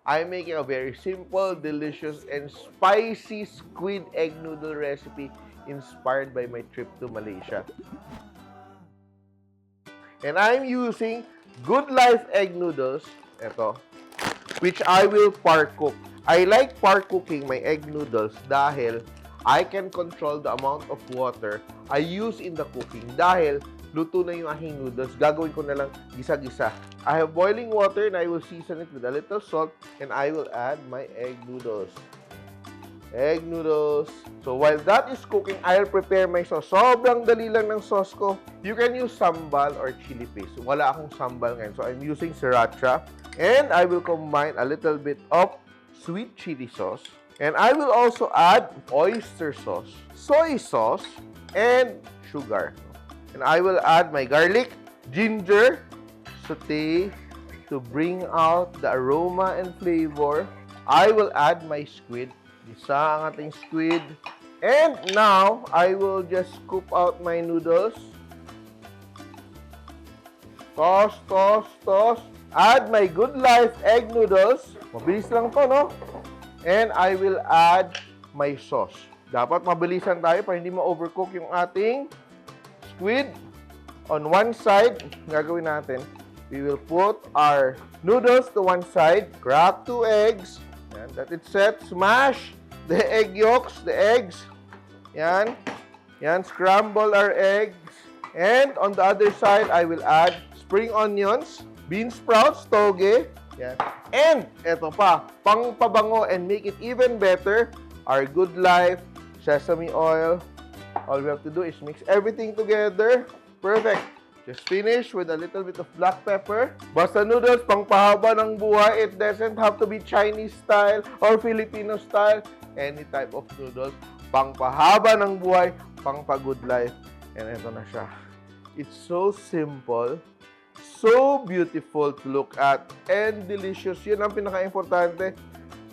I'm making a very simple, delicious, and spicy squid egg noodle recipe inspired by my trip to Malaysia. And I'm using Good Life Egg Noodles, ito, which I will par cook. I like par cooking my egg noodles dahil I can control the amount of water I use in the cooking dahil luto na yung aking noodles. Gagawin ko na lang gisa-gisa. I have boiling water and I will season it with a little salt and I will add my egg noodles. Egg noodles. So while that is cooking, I'll prepare my sauce. Sobrang dali lang ng sauce ko. You can use sambal or chili paste. Wala akong sambal ngayon. So I'm using Sriracha. And I will combine a little bit of sweet chili sauce. And I will also add oyster sauce, soy sauce, and sugar. And I will add my garlic, ginger, saute to bring out the aroma and flavor. I will add my squid. Isa ang ating squid. And now, I will just scoop out my noodles. Toss, toss, toss. Add my Good Life Egg Noodles. Mabilis lang to, no? And I will add my sauce. Dapat mabilisan tayo para hindi ma-overcook yung ating squid. On one side, gagawin natin, we will put our noodles to one side, crack 2 eggs, and that it's set, smash the egg yolks, the eggs, yan, scramble our eggs, and on the other side, I will add spring onions, bean sprouts, toge, yan, and eto pa, pang pabango and make it even better, our Good Life Sesame Oil. All we have to do is mix everything together. Perfect. Just finish with a little bit of black pepper. Basta noodles, pangpahaba ng buhay. It doesn't have to be Chinese style or Filipino style. Any type of noodles. Pangpahaba ng buhay, pangpa-good life. And ito na siya. It's so simple, so beautiful to look at, and delicious. Yun ang pinaka-importante.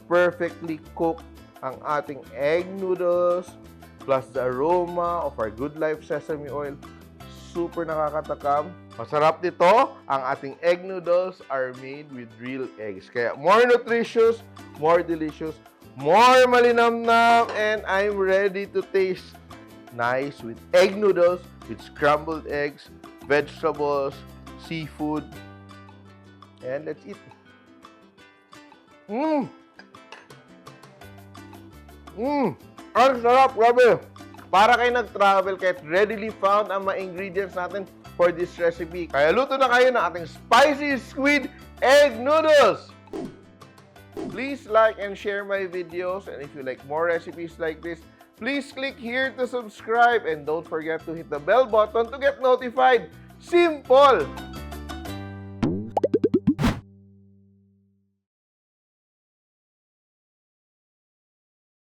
Perfectly cooked ang ating egg noodles, plus the aroma of our Good Life Sesame Oil. Super nakakatakam. Masarap nito. Ang ating egg noodles are made with real eggs. Kaya more nutritious, more delicious, more malinamnam, and I'm ready to taste nice with egg noodles, with scrambled eggs, vegetables, seafood. And let's eat. Ang sarap, grabe. Para kayo nag-travel, kahit readily found ang mga ingredients natin for this recipe. Kaya luto na kayo ng ating Spicy Squid Egg Noodles! Please like and share my videos. And if you like more recipes like this, please click here to subscribe. And don't forget to hit the bell button to get notified. Simple!